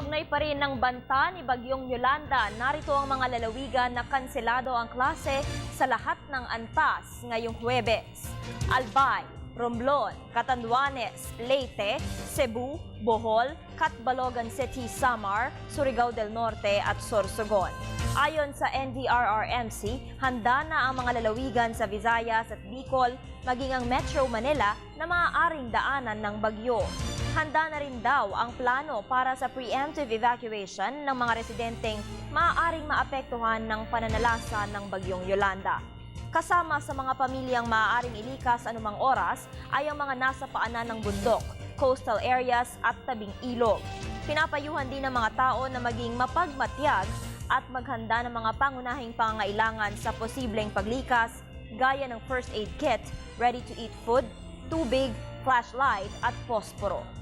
Kaugnay pa rin ng banta ni Bagyong Yolanda, narito ang mga lalawigan na kanselado ang klase sa lahat ng antas ngayong Huwebes. Albay, Romblon, Catanduanes, Leyte, Cebu, Bohol, Catbalogan City, Samar, Surigao del Norte at Sorsogon. Ayon sa NDRRMC, handa na ang mga lalawigan sa Visayas at Bicol, maging ang Metro Manila na maaaring daanan ng bagyo. Handa na rin daw ang plano para sa preemptive evacuation ng mga residenteng maaaring maapektuhan ng pananalasa ng Bagyong Yolanda. Kasama sa mga pamilyang maaaring ilikas anumang oras ay ang mga nasa paanan ng bundok, coastal areas at tabing ilog. Pinapayuhan din ng mga tao na maging mapagmatyag at maghanda ng mga pangunahing pangangailangan sa posibleng paglikas gaya ng first aid kit, ready-to-eat food, tubig, flashlight at posporo.